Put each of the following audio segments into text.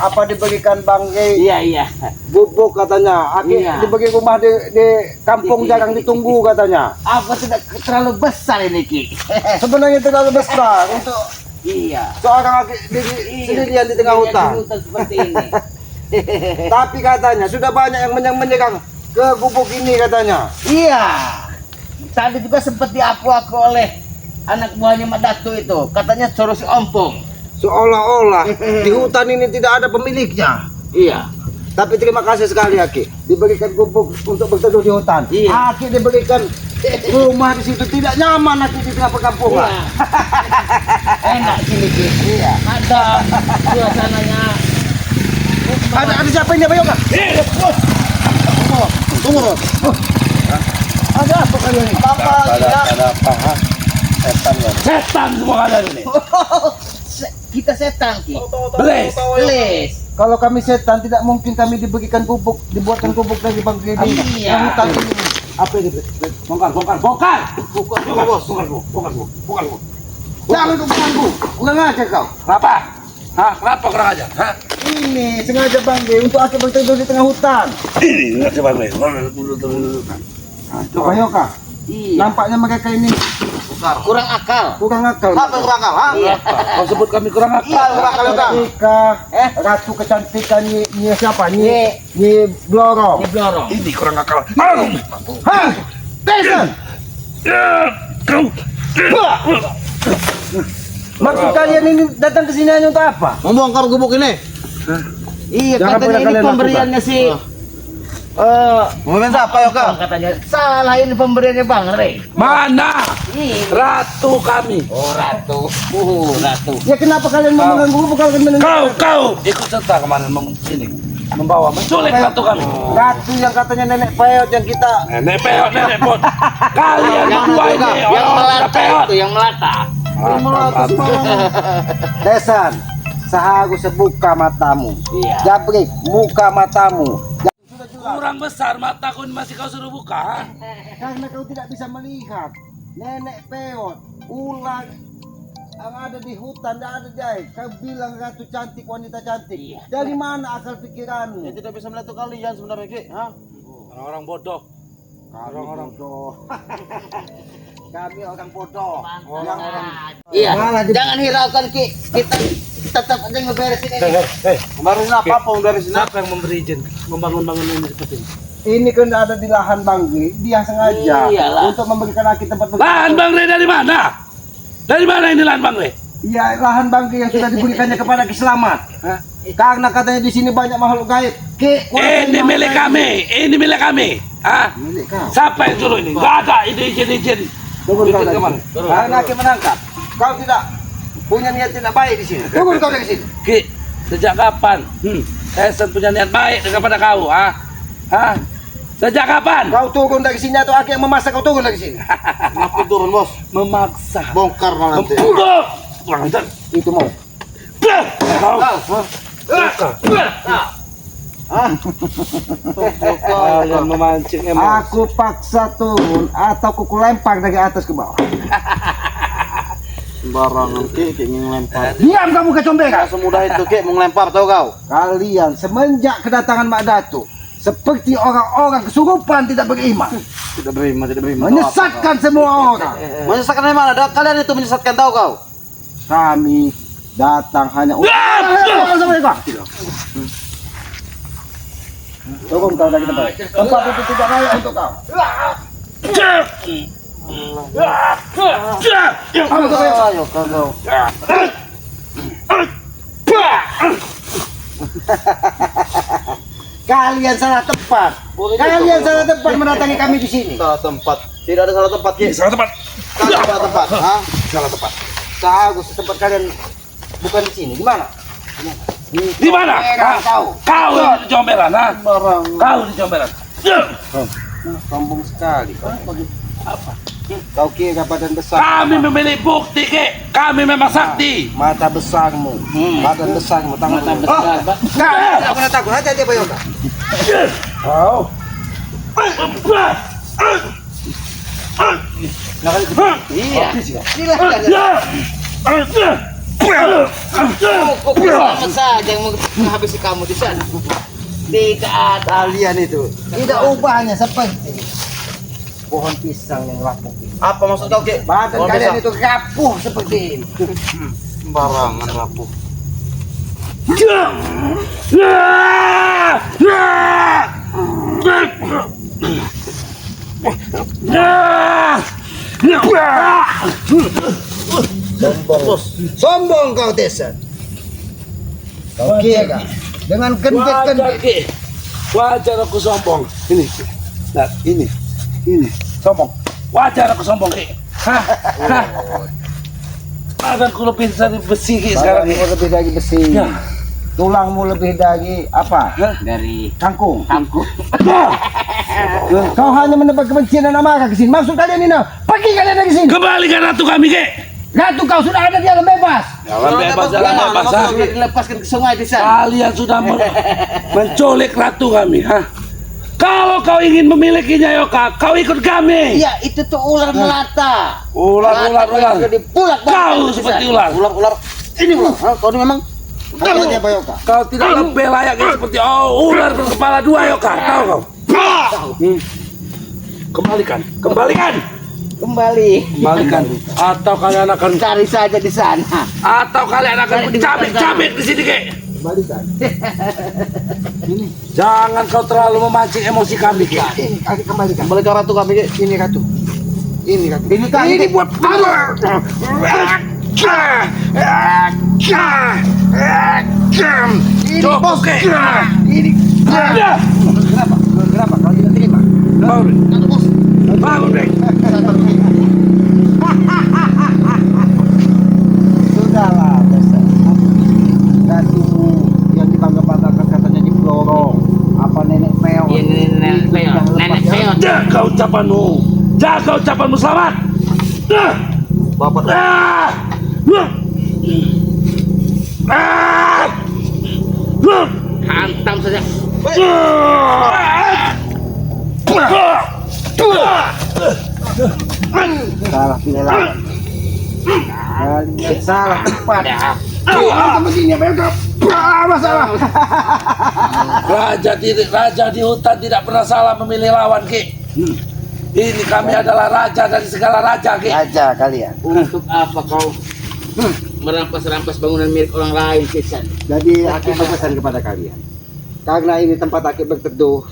apa diberikan bangke Iya. bubuk katanya. Aki Iya. dibagi rumah di kampung jarang ditunggu katanya. Apa tidak terlalu besar ini Ki? Sebenarnya terlalu besar untuk Iya. seorang aki sendirian di tengah hutan. Di hutan seperti ini. Tapi katanya sudah banyak yang menyerang ke gubuk ini katanya. Iya. Tadi juga sempat diaku-aku oleh anak buahnya Mak Datu itu. Katanya suruh si Ompong. Seolah-olah di hutan ini tidak ada pemiliknya. Iya. Tapi terima kasih sekali Aki, diberikan gubuk untuk berteduh di hutan. Iya. Aki diberikan rumah di situ, tidak nyaman Aki di tengah perkampungan. Iya. Enak sini Ki. Iya. Ada suasananya. Ada siapa ini Bayoka? Tunggu. Ada apa kalian ini? Apa? Setan ya. Setan semua ada ini. Kita setan Ki. Beles. Kalau kami setan tidak mungkin kami diberikan gubuk, dibuatkan gubuk dari bangke ini. Iya. Yang hutan ini. Apa ini? Bongkar. Jangan kau ganggu. Kurang ajar kau. Kenapa? Kenapa kurang aja? Ini sengaja bangke untuk Aki berteduh di tengah hutan. Ini nggak coba gue. Coba Yoka. Iya. Nampaknya mereka ini Kurang akal. kurang akal. Apa yang kurang akal? Ha? Iya. Kau sebut kami kurang akal. Iya, kurang akal juga. Ketika ratu kecantikan Nyi siapa? Nyi. Nyi Bloro. Ini blorong. Ini kurang akal. Hah? Jason! Maksud kalian ini datang ke sini hanya untuk apa? Membongkar gubuk ini. Iya, Jangan katanya pernah ini kalian pemberiannya si Mau minta apa Yoka? katanya salah ini pemberiannya Bang Rey. Mana Ini. ratu kami? Oh ratu. Ratu. Ya kenapa kalian mau mengganggu? Bukan mengganggu. Kau ikut serta kemarin sini membawa menculik ratu kami. Ratu yang katanya nenek peot yang kita Nenek peot, nenek pot. Kalian berdua ini Yang orang melata peot. itu, yang melata. Desan. Seharus sebuka matamu. Iya. Jabrik, muka matamu. Kurang besar mataku ini masih kau suruh buka. Karena kau tidak bisa melihat nenek peot, ular yang ada di hutan, tidak ada jahit. Kau bilang ratu cantik, wanita cantik. Iya. Dari mana akal pikiranmu? Ya tidak bisa melihat itu kalian sebenarnya Ki. Ha? Orang-orang bodoh. Orang-orang bodoh. Kami orang bodoh. Yang orang Iya. Malah di- Jangan hiraukan Ki. Kita tetap aja ngeberesin ini. Kemarin apa dari sini? Siapa yang memberi izin membangun-bangun ini seperti ini? ini kan ada di lahan Banggi, dia sengaja Iyalah. untuk memberikan lagi tempat Lahan Bang Rey dari mana? Dari mana ini lahan Bang Rey? Iya, lahan Banggi yang sudah diberikannya kepada Ki Selamat. Karena katanya di sini banyak makhluk gaib. Ini milik kami. Ini milik kami. Ah, Milik kau. siapa yang suruh ini? Gak ada ini izin. Tunggu kau Izin dari kemana? sini. Karena Ki menangkap. Kau tidak punya niat tidak baik di sini. Tunggu kau dari sini. Ki, sejak kapan? Saya punya niat baik kepada kau, ah? Sejak kapan? Kau turun dari sini atau Aki yang memaksa kau turun dari sini? Aku turun bos. Memaksa. Bongkar malah nanti. Enggak. Kurang ajar. Itu mau. Kau. Kalian memancing emosi. Aku paksa turun atau kuku lempar dari atas ke bawah. Sembarangan Ki, ingin lempar. Diam kamu kecomberan. Gak semudah itu Ki, mau ngelempar tau kau. Kalian semenjak kedatangan Mak Datu seperti orang-orang kesurupan tidak beriman, Tidak beriman. menyesatkan semua orang. Menyesatkan dari mana? Kalian itu menyesatkan tahu kau. Kami datang hanya untuk turun kau dari tempat. Tempat itu tidak layak untuk kau. Ayo kau. Kalian salah tempat. Kalian salah tempat mendatangi kami di sini. Salah tempat. Tidak ada salah tempat Ki. Salah tempat. Kalian salah tempat. Ha? Salah tempat. Seharus tempat kalian bukan di sini. Di mana? Di mana? Kau yang di comberan, Kau di comberan. Sombong sekali. Apa? Kau kira badan besar. Kami memiliki bukti, Ki. Kami memang sakti. Mata besarmu, badan besarmu, tangan Besar, Bang. Aku nak takut aja dia Bayoka. Kau. Iya. Silakan. Kok selamat saja yang menghabisi kamu di sana. Tidak ada. Kalian itu tidak ubahnya seperti pohon pisang yang lapuk ini. Apa maksud kau, Ki? Badan Pohon kalian pisang. itu rapuh seperti ini. Sembarangan rapuh. Sombong kau Desan. Kau kira dengan Wajar kendit-kendit Ki. Wajar aku sombong. Ini. Nah, ini sombong. Wajar aku sombong Ki. Hah? Hah? Badanku lebih dari besi Ki sekarang Ki. badanmu lebih dari besi. Ya. Tulangmu lebih dari apa? Hah? Dari Kangkung. tangku. Kau hanya menebak kebencian dan amarah ke sini. Maksud kalian ini, pergi kalian dari sini. Kembalikan ratu kami Ki. Ratu kau sudah ada di alam bebas. Jalan bebas, jalan bebas. Ha? Sudah dilepaskan ke sungai di sana. Kalian sudah menculik ratu kami, ha? Kalau kau ingin memilikinya Yoka, kau ikut kami. Iya, itu tuh ular melata. Ular. Sudah dipulak. Kau seperti ular. Ular. Ini ular. Hah, kau ini memang Apa Bayoka? Kau tidak lebih layaknya seperti ular berkepala dua Yoka. Tahu kau? Kembalikan. Kembali. Atau kalian akan Cari saja di sana. cabik di sini Ki. Kembalikan. Jangan kau terlalu memancing emosi kami Ki. Ini kaki kembalikan. kembali ke ratu kami, Ki. Ini ratu. Ini ratu. Ini kaki. Ini buat cukup Ki. Ini. Kenapa? Kau tidak terima? Bangun Ki. Sudahlah, Desan. Ratumu yang dibangga-banggakan katanya di Florong. Apa nenek peot? Iya, nenek peot. Nenek peot. Jaga ucapanmu selamat. Bapak. Hantam saja. Salah pilih lawan. Kalian salah tempat. Begini masalah. Raja di hutan tidak pernah salah memilih lawan Ki. Ini kami adalah raja dari segala raja Ki. Raja kalian. Untuk apa kau merampas-rampas bangunan milik orang lain, Kisan? Jadi Aki berpesan kepada kalian. Karena ini tempat Aki berteduh.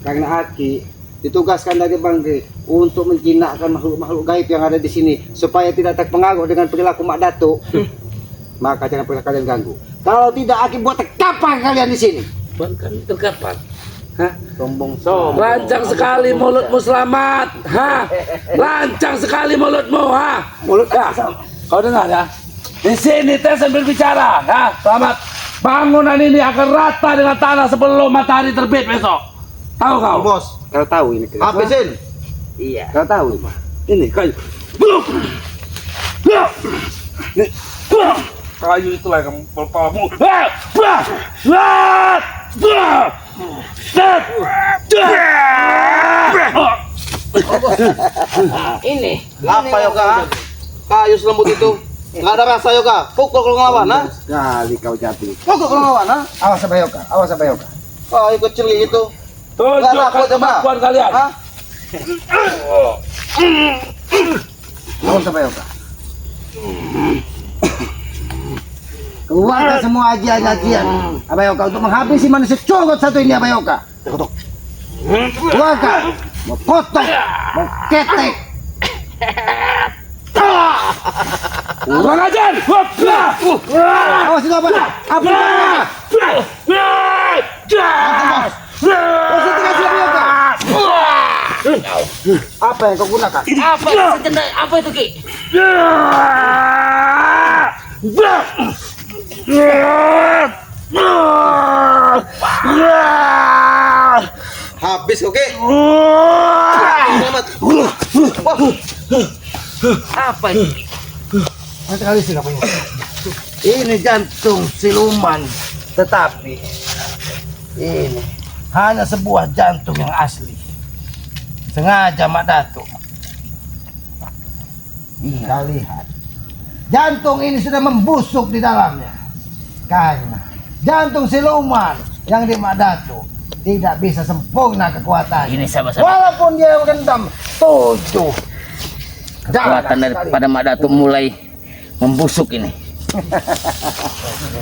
Karena Aki ditugaskan dari Bangke untuk menjinakkan makhluk-makhluk gaib yang ada di sini supaya tidak terpengaruh dengan perilaku Mak Datuk. Maka jangan pernah kalian ganggu. Kalau tidak Aki buat terkapar kalian di sini. Bahkan terkapar. Sombong. Lancang sekali mulutmu selamat. Lancang sekali mulutmu. Mulut Ya, kau dengar ya? Di sini Tesan berbicara. Selamat. Bangunan ini akan rata dengan tanah sebelum matahari terbit besok. Tahu kau? Bos. Kau tahu ini kenapa? Habisin. Iya. Kau tahu? Ini kayu. Nih. Kayu itulah yang berpamu. Ini. Apa Yoka? Kayu selembut itu. Nggak ada rasa Yoka. Pukul kalau ngelawan, ha? Sekali kau jatuh. Pukul kalau ngelawan, ha? Awas Bayoka, awas Bayoka. Kayu kecil itu. Tunjukkan kemampuan kalian. Ha? Awas Bayoka. Keluarkan semua ajian-ajian Abayoka untuk menghabisi manusia cogot satu ini Abayoka. Keluarkan. Mau potong, mau ketek. Kurang ajar. Awas itu apa? Apa? Apa yang kau gunakan? Apa itu senjata? Apa itu Ki? Habis, oke? Selamat. Apa ini? Sekali sih kamu. Ini jantung siluman, tetapi ini hanya sebuah jantung yang asli. Sengaja Mak Datuk. Kau lihat, jantung ini sudah membusuk di dalamnya. Karena jantung siluman yang di Mak Datuk tidak bisa sempurna kekuatannya. Ini sahabat-sahabat. Walaupun dia rendam 7 Kekuatan daripada Mak Datuk mulai membusuk ini.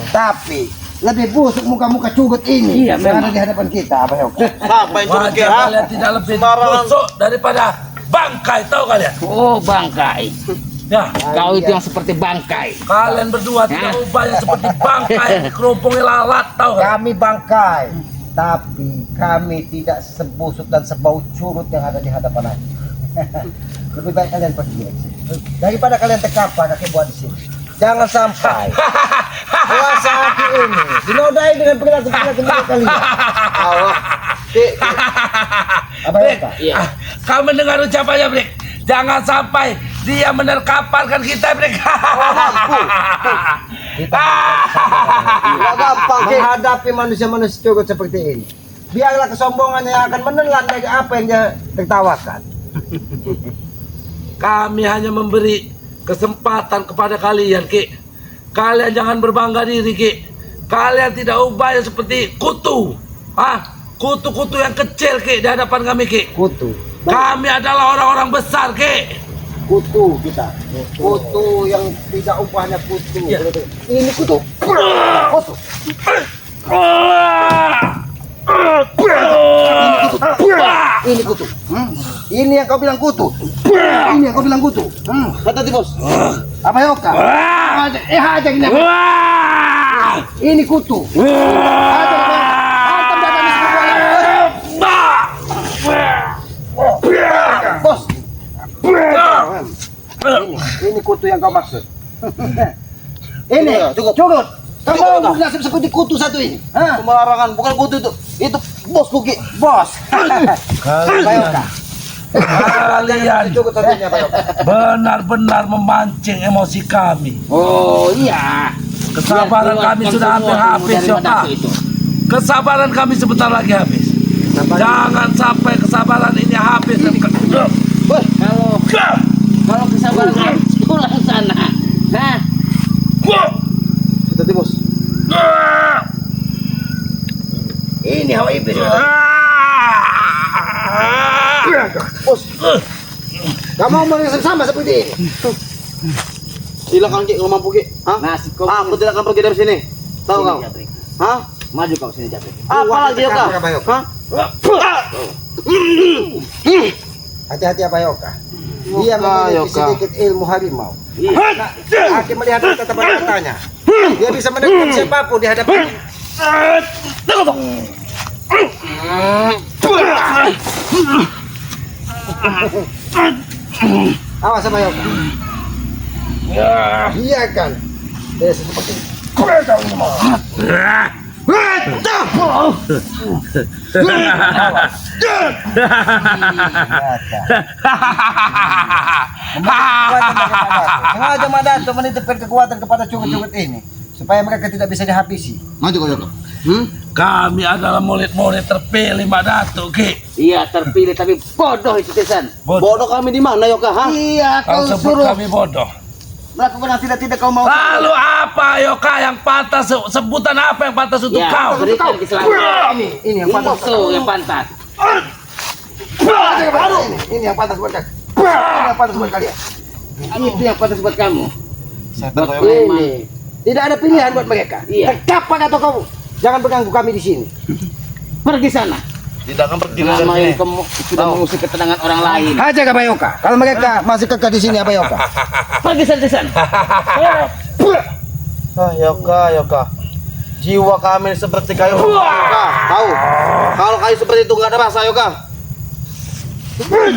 Tapi lebih busuk muka-muka cugut ini Iya, yang ada memang. di hadapan kita, Pak Yoga. Apa yang curut Wajah kalian tidak lebih Sembarangan. busuk daripada bangkai, tahu kalian? Oh, bangkai. Ya, Kau itu yang seperti bangkai. kalian berdua tidak ubah yang seperti bangkai yang dikerupungin lalat, tahu kan? Kami bangkai, tapi kami tidak sebusuk dan sebau curut yang ada di hadapan Anda. Lebih baik kalian pergi dari sini. Daripada kalian terkapar kaki buat di sini. Jangan sampai kuasa hati ini dinodai dengan perilaku-perilaku mereka kalian. Allah. Ki, Apa Brik, Yoga? Iya. kau mendengar ucapannya, Brik? Jangan sampai dia menerkaparkan kita, Brik. nggak gampang Ki. Menghadapi manusia-manusia curut seperti ini, biarlah kesombongannya yang akan menelan dari apa yang dia tertawakan. Kami hanya memberi kesempatan kepada kalian, Ki. Kalian jangan berbangga diri, Ki. Kalian tidak ubah yang seperti kutu. Kutu-kutu yang kecil, Ki, di hadapan kami, Ki. Kutu, Kami adalah orang-orang besar, Ki. kutu kita, kutu yang tidak ubahnya kutu. Ini kutu, kutu. Ini kutu. Ini yang kau bilang kutu. Ini yang kau bilang kutu. Kata di bos. Apa Yoga? Hajar ini. Ini kutu. Hajar ini. Hantam datang semua. Bos, ini kutu yang kau maksud. Ini cukup. Kamu mau nasib seperti kutu satu ini? Hah? Sembarangan, bukan kutu itu. Itu bosku Ki. Bos. Pak Yoga. Kalian Cukup satunya Pak Yoga. benar-benar memancing emosi kami. Oh, iya. Kesabaran kami sudah hampir habis, Yoga. Kesabaran kami sebentar lagi habis. Jangan sampai kesabaran ini habis. Kalau kesabaran harus pulang sana. Hah? Kata di bos. Ini hawa iblis. Bos, Kamu mau yang sama seperti ini? silakan Ki, kalau mampu Ki. Hah? Nasib kau. Aku tidak akan pergi dari sini. Tahu Sini, kau? Jabrik. Hah? Maju kau sini, Jabrik. Apa lagi Yoga? Hah? Hati-hati apa Yoga. Dia memiliki Yoga. sedikit ilmu harimau. Iya. Aki melihat tatapan matanya. Dia bisa menekan siapapun di hadapan. Awas sama Yoga. Iya kan. Dia seperti kau ini mau. Sengaja Madato menitipkan kekuatan kepada cungut-cungut ini supaya mereka tidak bisa dihabisi. Maju kau Yoga. Kami adalah murid-murid terpilih, Mbak Datuk, Ki. Iya, terpilih tapi bodoh itu Tisan. Bodoh kami di mana Yoga? Hah? Iya, Kau kau sebut suruh kami bodoh. melakukan yang tidak kau mau. Lalu apa, Yoka, yang pantas? Sebutan apa yang pantas untuk Ya, kau? berikan keselamatan. Ini yang pantas. Itu yang pantas. Ini yang pantas buat kalian. Ini yang pantas buat kalian. Itu yang pantas buat kamu. Ini tidak ada pilihan buat mereka. Iya. Kapan atau kamu? Jangan mengganggu kami di sini. Pergi sana. Tidak akan pergi dari Nama sini. yang kamu sudah mengusir ketenangan orang lain. Hajar ke Bayoka. Kalau mereka masih kekal di sini apa Yoka? Pergi sana, Tisan. Yoga. Jiwa kami seperti kayu. Yoga, tahu? Kalau kayu seperti itu nggak ada rasa Yoga.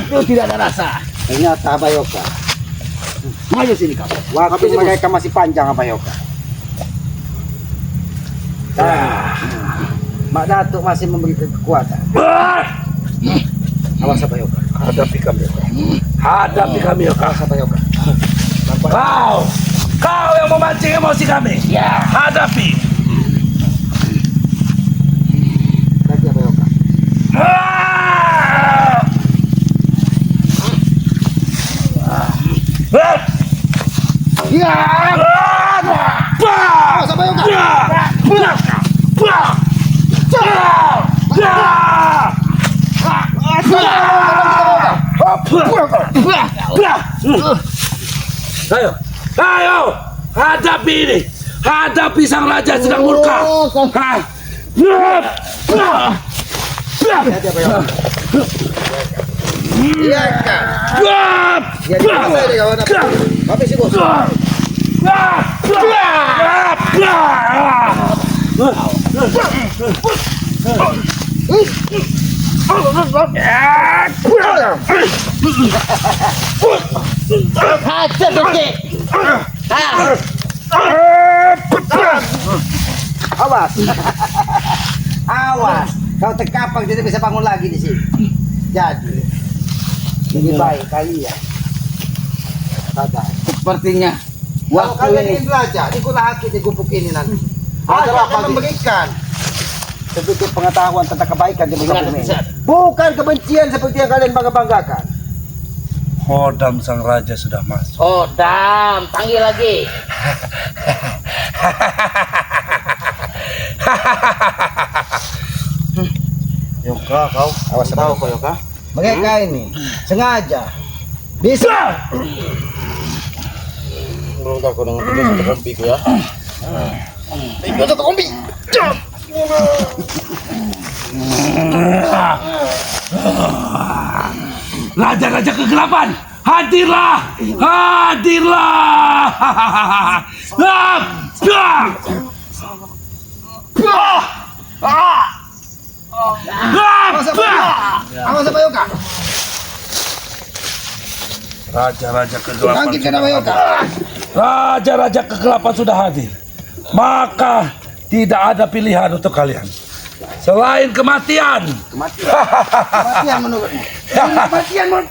Itu tidak ada rasa. Ternyata apa Yoka? Maju sini kamu. Waktu mereka masih panjang apa Yoka? Mak Datuk masih memberi kekuatan. Awas apa Yoka? Hadapi kami, Yoka. Hadapi kami, Yoka. Apa Yoka? Kau yang memancing emosi kami. Ya. Hadapi. Lagi apa Yoka? Ah! Ya! Ayo, ayo, hadapi ini. Hadapi sang raja sedang murka. Hah? Iya kan. Jadi selesai deh kawan. Habis sih bos. Awas. Awas. Kau terkapang tidak bisa bangun lagi di sini. Jadi lebih baik kalian sadar. Sepertinya Kalau waktu kalian ini ingin belajar, ikutlah Haki di gubuk ini nanti. Haki akan memberikan sedikit pengetahuan tentang kebaikan di muka bumi ini. Bukan kebencian seperti yang kalian bangga-banggakan. Hodam sang raja sudah masuk. Oh, Dam, panggil lagi. Yoka kau, awas tahu kau Yoka. Mereka ini sengaja bisa Menurut kau dengan tiga satu kompi ku ya. tiga satu kompi. Raja-raja kegelapan, hadirlah, hadirlah. Awas apa Yoka? Raja-raja kegelapan, Bangkitkan apa Yoka? raja-raja kegelapan sudah hadir. Maka tidak ada pilihan untuk kalian selain kematian. Kematian menurutmu? Kematian menurut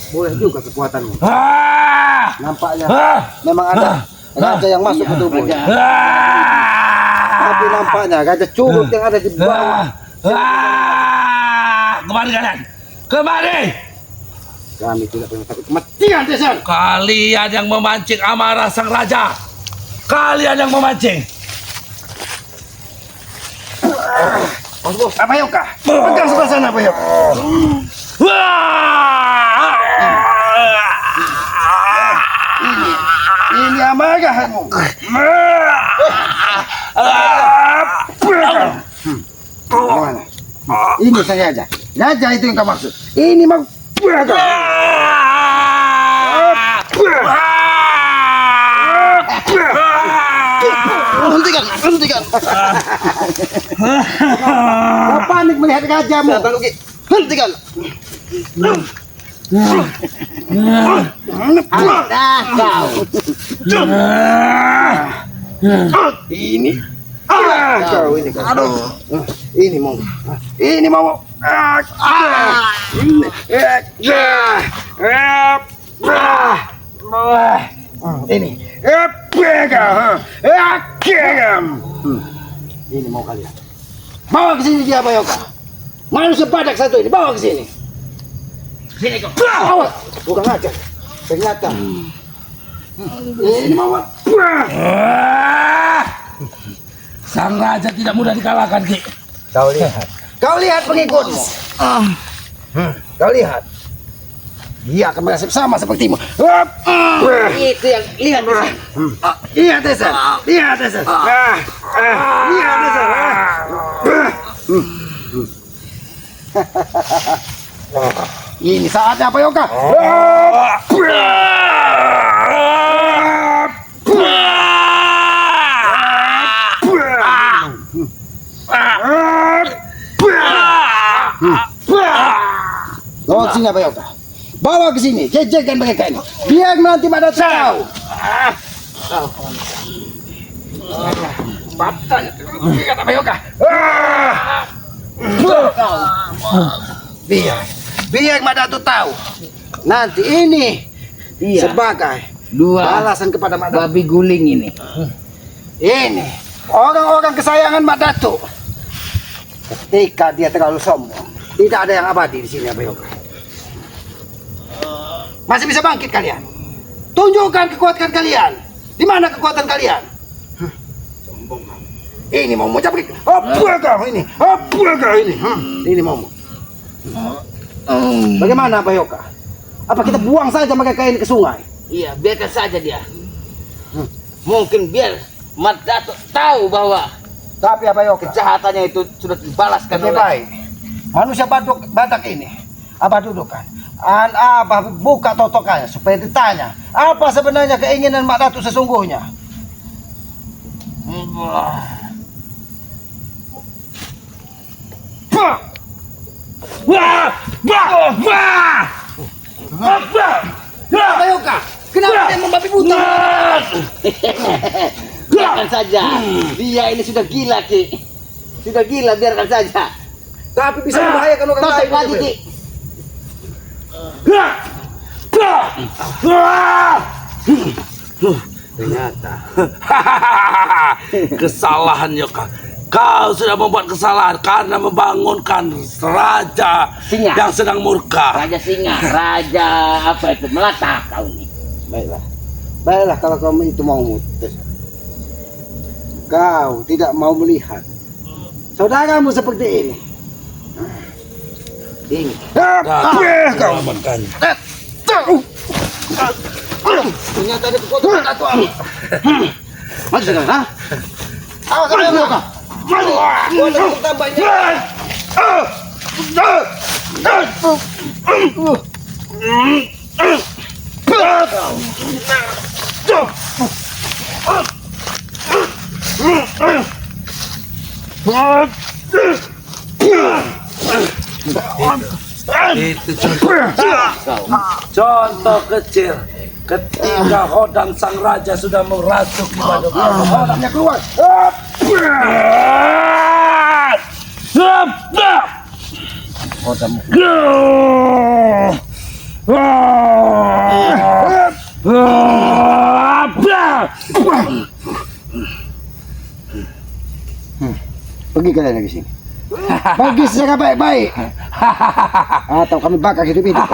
boleh juga kekuatanmu. Nampaknya memang ada raja yang masuk ke tubuhnya. Tapi nampaknya gajah curut yang ada di bawah. Kemari kalian, kemari. Kami tidak pernah takut kematian, Desan. Kalian yang memancing amarah sang raja. Kalian yang memancing. Bos, apa Yoka? Pegang sebelah sana, apa Yoka? Ini amarahmu. Gimana? Ini saya aja. Raja itu yang kau maksud. Ini mau hentikan, hentikan. Kau panik melihat rajamu. Hentikan. Dah kau. Ini. Kau ini kan. Aduh. Ini mau. Ini mau. Ini. Ini mau kalian. Bawa ke sini dia, Yoka. Manusia padak satu ini, bawa ke sini. Sini kau. Bawa. Bukan aja. Ternyata. Ini mau. Sang raja tidak mudah dikalahkan, Ki. Kau lihat. Kau lihat pengikutmu. Kau lihat. Dia akan merasa sama sepertimu. Itu yang lihat di sini. Lihat Desan. Lihat Desan. Lihat Desan. Ini saatnya apa Yoka? Bawa ke sini apa Yoka? Bawa ke sini, jejerkan mereka ini. Biar nanti pada tahu. Kata apa Yoka? Biar Madatu tahu. Nanti ini Iya. sebagai Dua balasan kepada Madatu. babi guling ini. Ini orang-orang kesayangan Madatu. Ketika dia terlalu sombong, tidak ada yang abadi di sini, Abayoka. Masih bisa bangkit kalian. Tunjukkan kekuatan kalian. Di mana kekuatan kalian? Sombong. Ini mau cabut. Apa kau ini? Apa kau ini? Ini mau. Bagaimana Bayoka? Apa kita buang saja mereka ini ke sungai? Iya, biarkan saja dia. Mungkin biar Mat Datuk tahu bahwa Tapi Bayoka, kejahatannya itu sudah dibalaskan lebih oleh baik manusia Batak ini Abah dudukkan. Abah buka totokannya supaya ditanya apa sebenarnya keinginan Mak Datuk sesungguhnya. Bayoka, kenapa dia membabi buta? Biarkan saja. Dia ini sudah gila, Ki. Sudah gila, biarkan saja. Tapi bisa membahayakan orang Tosok lain. lagi, Ki. Ternyata Kesalahan Yoka. Kau sudah membuat kesalahan karena membangunkan raja Singa. yang sedang murka. Raja Singa, Raja apa itu? Melata kau ini. Baiklah. Baiklah kalau kamu itu mau mutus. Kau tidak mau melihat saudaramu seperti ini. Ini. Kau makan. ternyata ada kekuatan Mak Datuk. Maju sekarang, ha? Awas sampai Bayoka. Maju. Gua ada tambahnya. Itu contoh kecil ketika Hodang sang raja sudah merasuki badan Hodangnya keluar. Pergi kalian dari sini. Pergi secara baik-baik. Atau kami bakar hidup-hidup.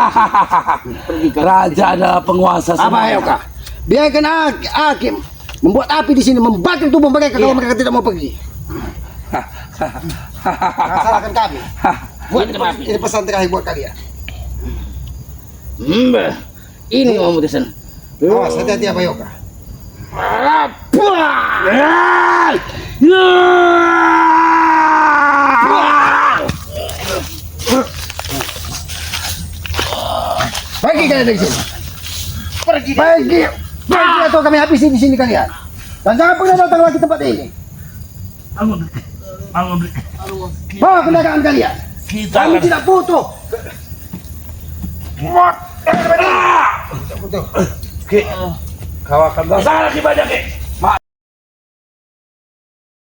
Pergi kalian. Raja adalah penguasa Apa semuanya. Bayoka? Biarkan Hakim membuat api di sini, membakar tubuh mereka kalau mereka tidak mau pergi. Salahkan kami. Buat ini pesan terakhir buat kalian. Ini mau mutusan. Awas, hati-hati ya Bayoka. Pergi kalian dari sini. Pergi. Pergi atau kami habisi di sini kalian. Dan jangan pernah datang lagi tempat ini. Bawa kendaraan kalian. Kami tidak butuh. Kau akan bersalah lagi banyak.